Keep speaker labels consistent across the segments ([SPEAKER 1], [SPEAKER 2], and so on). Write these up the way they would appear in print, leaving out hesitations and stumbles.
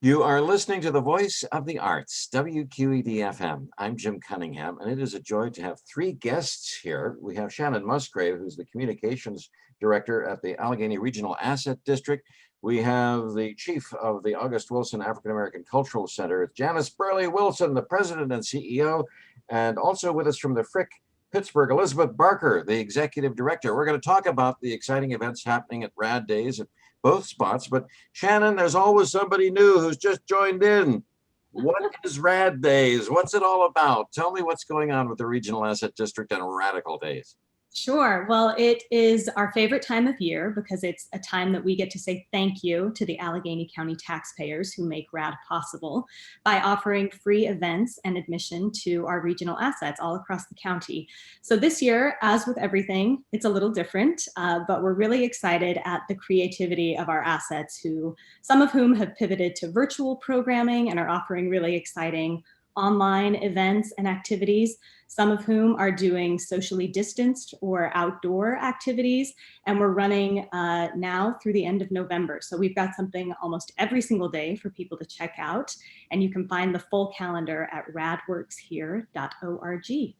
[SPEAKER 1] You are listening to the Voice of the Arts, WQED FM. I'm Jim Cunningham, and it is a joy to have three guests here. We have Shannon Musgrave, who's the Communications Director at the Allegheny Regional Asset District. We have the Chief of the August Wilson African American Cultural Center, Janice Burley Wilson, the President and CEO, and also with us from the Frick Pittsburgh, Elizabeth Barker, the Executive Director. We're going to talk about the exciting events happening at RAD Days at both spots, but Shannon, there's always somebody new who's just joined in. What is RAD Days? What's it all about? Tell me what's going on with the Regional Asset District and Radical Days.
[SPEAKER 2] Sure. Well, it is our favorite time of year because it's a time that we get to say thank you to the Allegheny County taxpayers who make RAD possible by offering free events and admission to our regional assets all across the county. So this year, as with everything, it's a little different, but we're really excited at the creativity of our assets, some of whom have pivoted to virtual programming and are offering really exciting online events and activities, some of whom are doing socially distanced or outdoor activities. And we're running now through the end of November. So we've got something almost every single day for people to check out. And you can find the full calendar at radworkshere.org.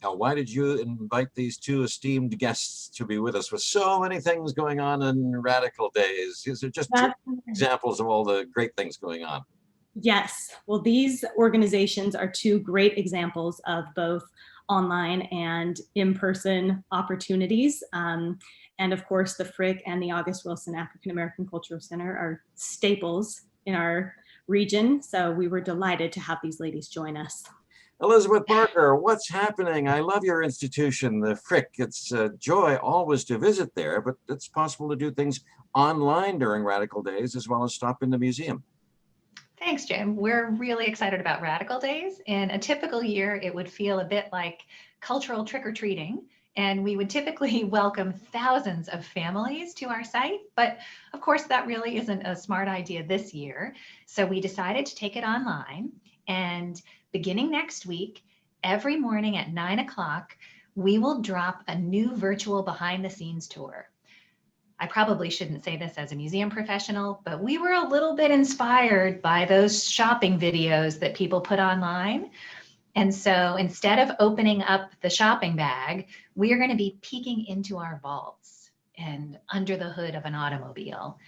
[SPEAKER 1] Now, why did you invite these two esteemed guests to be with us with so many things going on in Radical Days? These are just two examples of all the great things going on.
[SPEAKER 2] Yes. Well, these organizations are two great examples of both online and in-person opportunities. And of course, the Frick and the August Wilson African American Cultural Center are staples in our region. So we were delighted to have these ladies join us.
[SPEAKER 1] Elizabeth Barker, what's happening? I love your institution, the Frick. It's a joy always to visit there, but it's possible to do things online during Radical Days as well as stop in the museum.
[SPEAKER 3] Thanks, Jim. We're really excited about Radical Days. In a typical year, it would feel a bit like cultural trick-or-treating, and we would typically welcome thousands of families to our site. But of course, that really isn't a smart idea this year. So we decided to take it online, and beginning next week, every morning at 9 o'clock, we will drop a new virtual behind-the-scenes tour. I probably shouldn't say this as a museum professional, but we were a little bit inspired by those shopping videos that people put online. And so instead of opening up the shopping bag, we are going to be peeking into our vaults and under the hood of an automobile.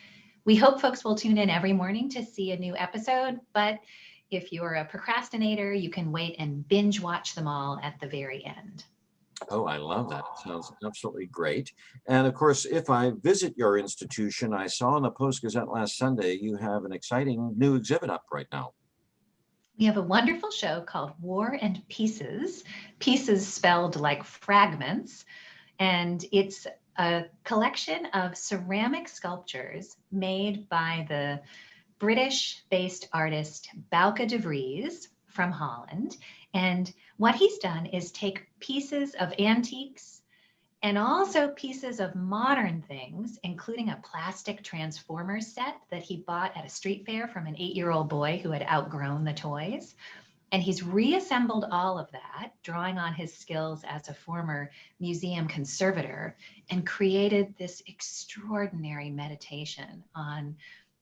[SPEAKER 3] We hope folks will tune in every morning to see a new episode, but if you're a procrastinator, you can wait and binge watch them all at the very end.
[SPEAKER 1] Oh, I love that. It sounds absolutely great. And of course, if I visit your institution, I saw in the Post-Gazette last Sunday, you have an exciting new exhibit up right now.
[SPEAKER 3] We have a wonderful show called War and Pieces, pieces spelled like fragments. And it's a collection of ceramic sculptures made by the British-based artist Bouke de Vries from Holland. And what he's done is take pieces of antiques and also pieces of modern things, including a plastic Transformers set that he bought at a street fair from an 8-year-old boy who had outgrown the toys. And he's reassembled all of that, drawing on his skills as a former museum conservator, and created this extraordinary meditation on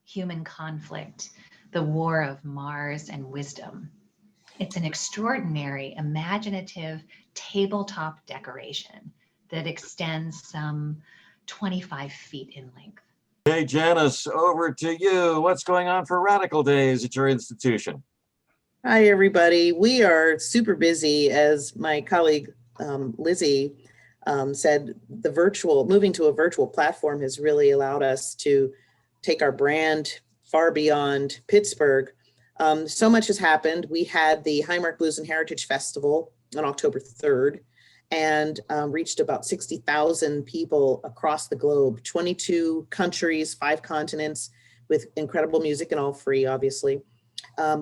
[SPEAKER 3] human conflict, the war of Mars and wisdom. It's an extraordinary, imaginative tabletop decoration that extends some 25 feet in length.
[SPEAKER 1] Hey, Janice, over to you. What's going on for Radical Days at your institution?
[SPEAKER 4] Hi, everybody. We are super busy, as my colleague Lizzie said. Moving to a virtual platform has really allowed us to take our brand far beyond Pittsburgh. So much has happened. We had the Highmark Blues and Heritage Festival on October 3rd and reached about 60,000 people across the globe, 22 countries, 5 continents, with incredible music and all free, obviously.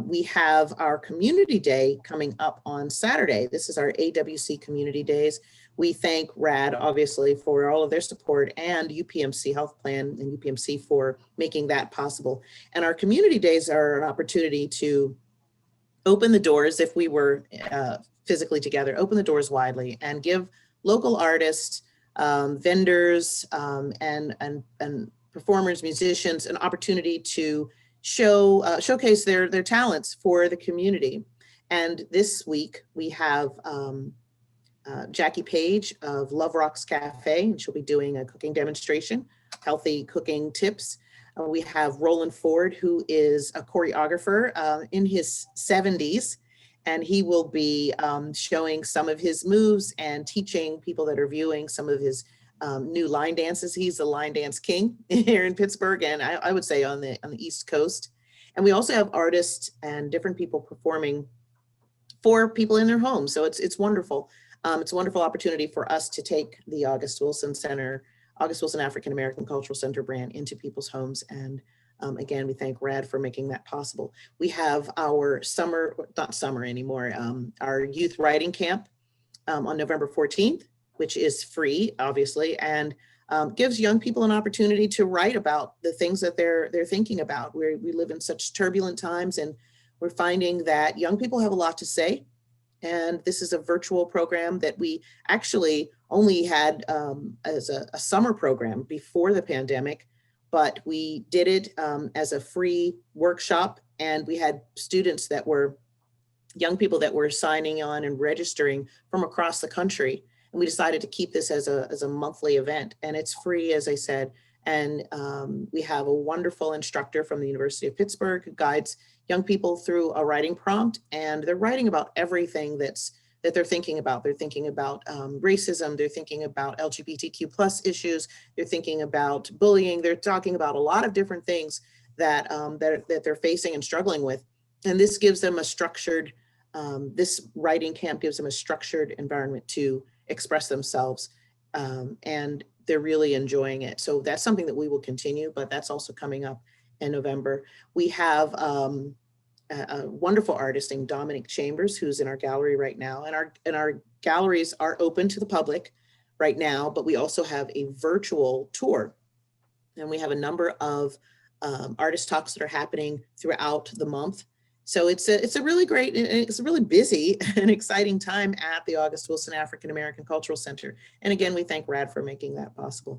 [SPEAKER 4] We have our Community Day coming up on Saturday. This is our AWC Community Days. We thank RAD, obviously, for all of their support, and UPMC Health Plan and UPMC for making that possible. And our Community Days are an opportunity to open the doors, if we were physically together, open the doors widely and give local artists, vendors, and performers, musicians, an opportunity to showcase their talents for the community. And this week we have Jackie Page of Love Rocks Cafe, and she'll be doing a cooking demonstration, healthy cooking tips. We have Roland Ford, who is a choreographer in his 70s, and he will be showing some of his moves and teaching people that are viewing some of his new line dances. He's the line dance king here in Pittsburgh, and I would say on the East Coast. And we also have artists and different people performing for people in their homes. So it's wonderful. It's a wonderful opportunity for us to take the August Wilson African American Cultural Center brand into people's homes. And again, we thank RAD for making that possible. We have our not summer anymore, our youth writing camp on November 14th, which is free, obviously, and gives young people an opportunity to write about the things that they're thinking about. We live in such turbulent times, and we're finding that young people have a lot to say. And this is a virtual program that we actually only had as a summer program before the pandemic, but we did it as a free workshop. And we had students that were young people that were signing on and registering from across the country. And we decided to keep this as a monthly event, and it's free, as I said. And we have a wonderful instructor from the University of Pittsburgh who guides young people through a writing prompt, and they're writing about everything that they're thinking about. They're thinking about racism. They're thinking about LGBTQ plus issues. They're thinking about bullying. They're talking about a lot of different things that they're facing and struggling with. And this gives them a structured, this writing camp gives them a structured environment to express themselves, and they're really enjoying it. So that's something that we will continue, but that's also coming up in November. We have a wonderful artist named Dominic Chambers, who's in our gallery right now. And our galleries are open to the public right now, but we also have a virtual tour. And we have a number of artist talks that are happening throughout the month. So it's a really great, it's a really busy and exciting time at the August Wilson African American Cultural Center. And again, we thank RAD for making that possible.